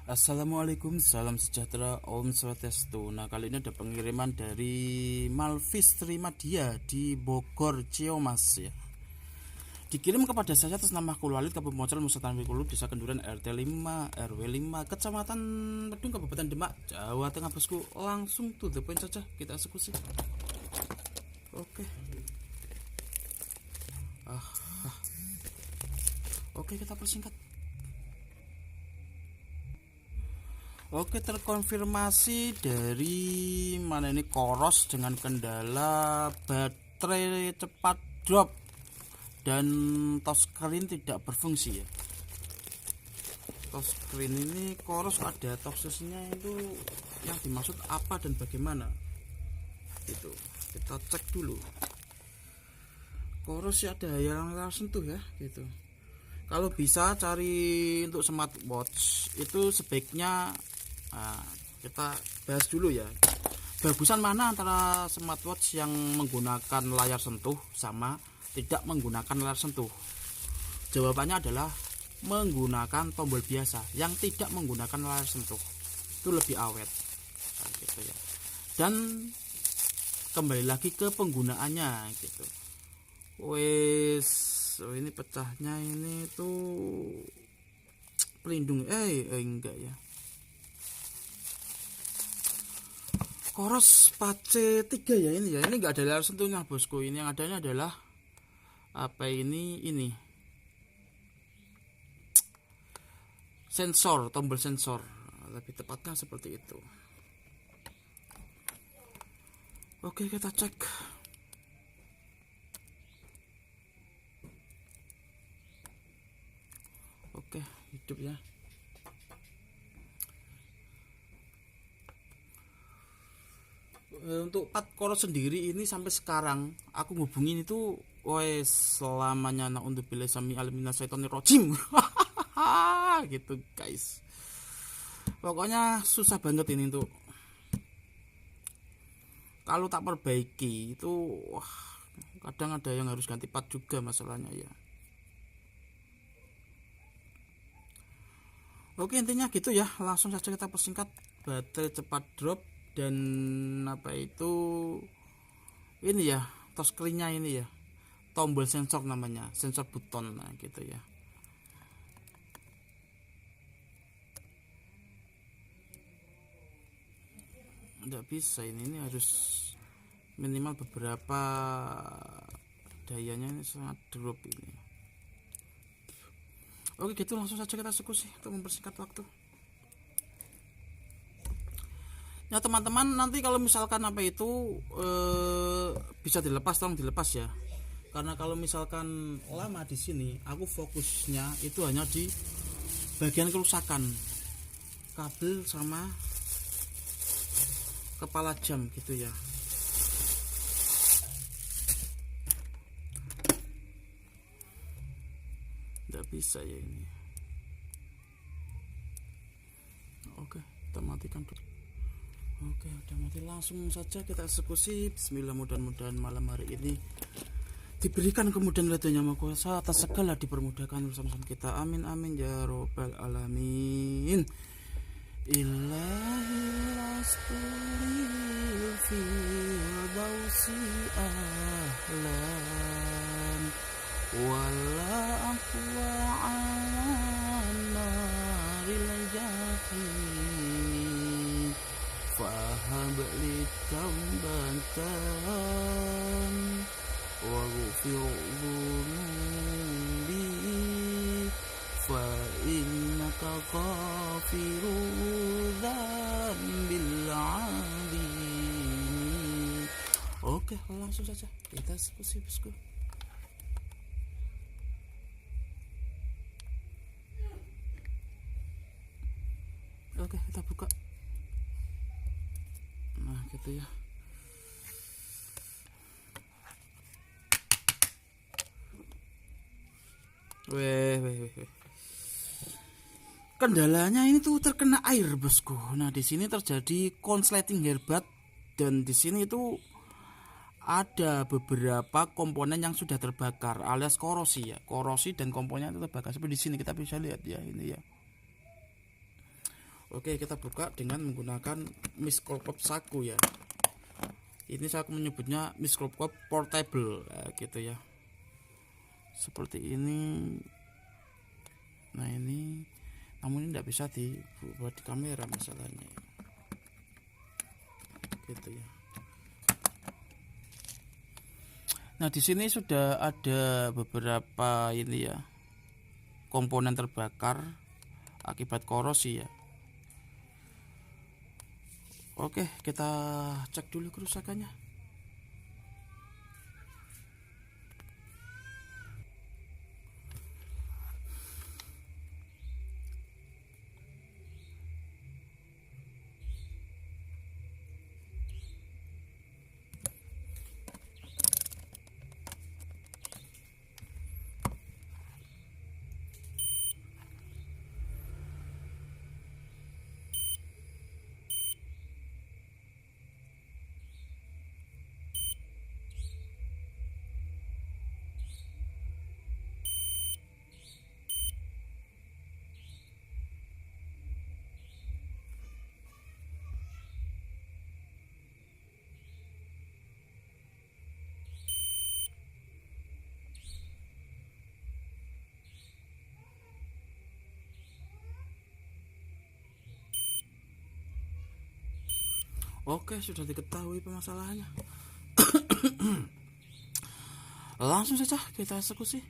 Assalamualaikum, salam sejahtera, Om Swastiastu. Nah, kali ini ada pengiriman dari Malvis Trimadia di Bogor, Ciamas ya. Dikirim kepada saya atas nama Kulualit, Kabupaten Mocal, Nusa Tenggara Timur, Desa Kenduran, RT 5, RW 5, Kecamatan Pedung, Kabupaten Demak, Jawa Tengah, bosku. Langsung to the point saja, kita eksekusi. Oke. Oke, kita persingkat. Oke, terkonfirmasi dari mana ini Koros dengan kendala baterai cepat drop dan touchscreen tidak berfungsi ya. Touchscreen ini Koros ada toksisnya itu yang dimaksud apa dan bagaimana? Itu kita cek dulu. Koros ya ada yang sentuh ya gitu. Kalau bisa cari untuk smartwatch itu sebaiknya kita bahas dulu ya. Bagusan mana antara smartwatch yang menggunakan layar sentuh sama tidak menggunakan layar sentuh? Jawabannya adalah menggunakan tombol biasa yang tidak menggunakan layar sentuh. Itu lebih awet. Nah, gitu ya. Dan kembali lagi ke penggunaannya gitu. Ini pecahnya ini tuh pelindung enggak ya. Koros Pace 3 ya ini ya. Ini enggak ada layar sentuhnya, bosku. Ini yang adanya adalah apa ini sensor, tombol sensor. Lebih tepatnya seperti itu. Oke, kita cek. Oke, hidup ya. Untuk part Koros sendiri ini sampai sekarang aku ngubungin itu selamanya nak untuk bila sami alimina syaitonir rojim gitu guys. Pokoknya susah banget ini untuk kalau tak perbaiki itu kadang ada yang harus ganti part juga masalahnya ya. Oke, intinya gitu ya, langsung saja kita persingkat. Baterai cepat drop dan apa itu ini ya, touchscreen-nya ini ya, tombol sensor namanya, sensor buton, nah gitu ya. Nggak bisa ini harus minimal beberapa dayanya ini sangat drop ini. Oke gitu, langsung saja kita eksekusi untuk mempersingkat waktu. Ya teman-teman, nanti kalau misalkan apa itu bisa dilepas, tolong dilepas ya. Karena kalau misalkan lama di sini, aku fokusnya itu hanya di bagian kerusakan kabel sama kepala jam gitu ya. Nggak bisa ya ini. Oke, kita matikan dulu. Oke, udah mati, langsung saja kita eksekusi. Bismillah, mudah-mudahan malam hari ini diberikan kemudahan oleh Yang Maha Kuasa atas segala dipermudahkan bersama-sama kita. Amin amin ya robbal alamin. Illahil firdausi ahlan wala aqwa ala naril jahim fahab li taubatan waghfir dhunubi fa innaka ghafiru dzambil alim. Oke, langsung saja kita eksekusi, bosku. Oke, kita buka. Nah, gitu ya. Weh. Kendalanya ini tuh terkena air, bosku. Nah, di sini terjadi konsleting hebat dan di sini itu ada beberapa komponen yang sudah terbakar alias korosi ya. Korosi dan komponen itu terbakar. Seperti di sini kita bisa lihat ya, ini ya. Oke, kita buka dengan menggunakan Miskolcop Saku ya. Ini saya menyebutnya Miskolcop Portable gitu ya. Seperti ini. Nah ini, namun ini tidak bisa dibuat di kamera masalahnya gitu ya. Nah di sini sudah ada beberapa ini ya, komponen terbakar akibat korosi ya. Oke, kita cek dulu kerusakannya. Oke, sudah diketahui permasalahannya. Langsung saja kita eksekusi.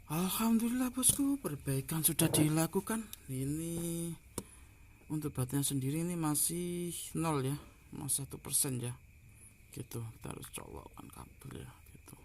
Alhamdulillah bosku, perbaikan sudah dilakukan. Ini untuk baterainya sendiri ini masih 0 ya, masih 1% ya. Gitu, kita harus colokkan kabel ya. Gitu.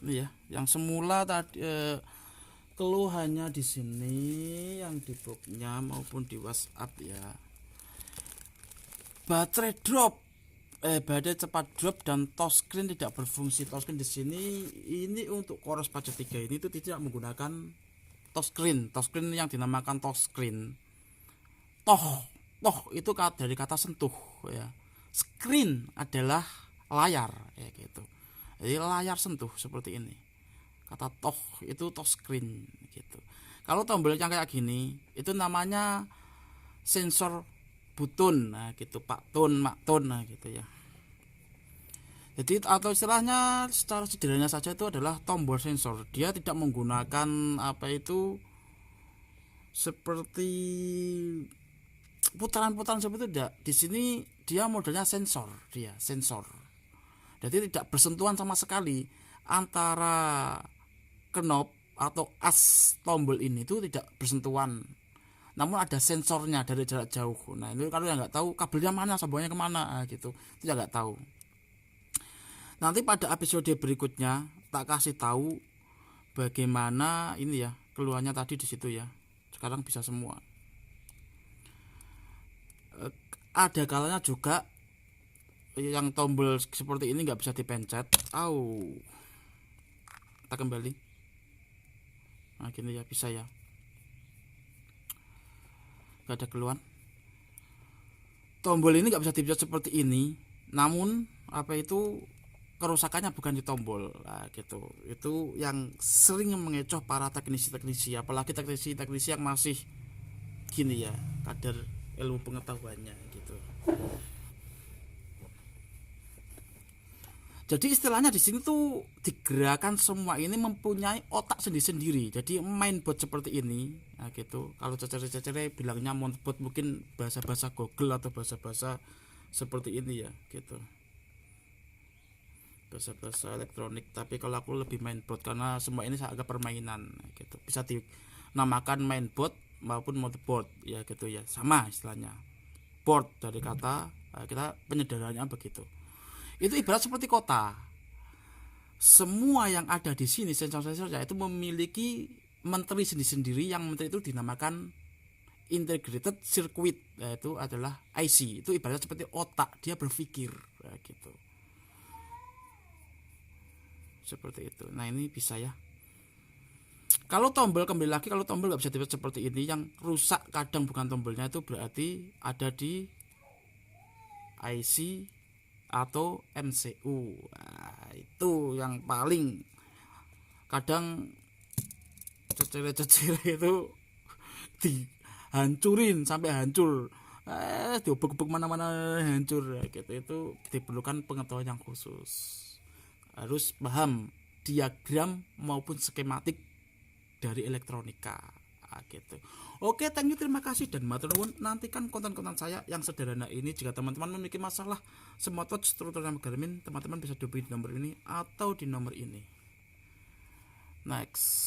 Ini ya, yang semula tadi keluhannya di sini yang di boxnya maupun di WhatsApp ya. Baterai drop, baterai cepat drop dan touchscreen tidak berfungsi. Touchscreen di sini ini untuk Coros Paja 3 ini itu tidak menggunakan touchscreen yang dinamakan touchscreen. Toh itu dari kata sentuh ya. Screen adalah layar ya gitu. Jadi layar sentuh seperti ini. Kata toh itu touchscreen gitu. Kalau tombol yang kayak gini itu namanya sensor button, nah gitu, Pak Tun, Mak Tun, nah gitu ya. Jadi atau istilahnya secara sederhana saja itu adalah tombol sensor. Dia tidak menggunakan apa itu seperti putaran-putaran seperti itu tidak. Di sini dia modelnya sensor, dia sensor. Jadi tidak bersentuhan sama sekali antara knob atau as tombol ini itu tidak bersentuhan. Namun ada sensornya dari jarak jauh. Nah itu kalau yang nggak tahu kabelnya mana, sambungannya kemana gitu, itu nggak tahu. Nanti pada episode berikutnya tak kasih tahu bagaimana ini ya keluarnya tadi di situ ya. Sekarang bisa semua. Ada kalanya juga yang tombol seperti ini nggak bisa dipencet. Kita kembali. Nah gini ya, bisa ya. Gak ada keluhan. Tombol ini nggak bisa dipencet seperti ini, namun apa itu kerusakannya bukan di tombol. Nah, gitu. Itu yang sering mengecoh para teknisi, apalagi teknisi yang masih gini ya, kadar ilmu pengetahuannya gitu. Jadi istilahnya di sini tuh digerakkan semua ini mempunyai otak sendiri-sendiri. Jadi mainboard seperti ini, nah gitu. Kalau cecere bilangnya mainboard, mungkin bahasa-bahasa Google atau bahasa-bahasa seperti ini ya, gitu. Bahasa-bahasa elektronik. Tapi kalau aku lebih mainboard karena semua ini agak permainan, gitu. Bisa dinamakan mainboard maupun motherboard, ya gitu ya. Sama istilahnya. Board dari kata kita penyederhanaannya begitu. Itu ibarat seperti kota. Semua yang ada di sini sensor-sensornya itu memiliki menteri sendiri-sendiri, yang menteri itu dinamakan integrated circuit, yaitu adalah IC. Itu ibarat seperti otak, dia berpikir gitu. Seperti itu. Nah ini bisa ya. Kalau tombol, kembali lagi, kalau tombol nggak bisa dipencet seperti ini, yang rusak kadang bukan tombolnya, itu berarti ada di IC atau MCU. Nah, itu yang paling kadang cecere itu dihancurin sampai hancur, diobek-obek mana-mana hancur gitu. Itu diperlukan pengetahuan yang khusus, harus paham diagram maupun skematik dari elektronika. Gitu. Oke, thank you, terima kasih dan matur nuwun. Nantikan konten-konten saya yang sederhana ini. Jika teman-teman memiliki masalah smartwatch terutama Garmin, teman-teman bisa hubungi di nomor ini atau di nomor ini. Next.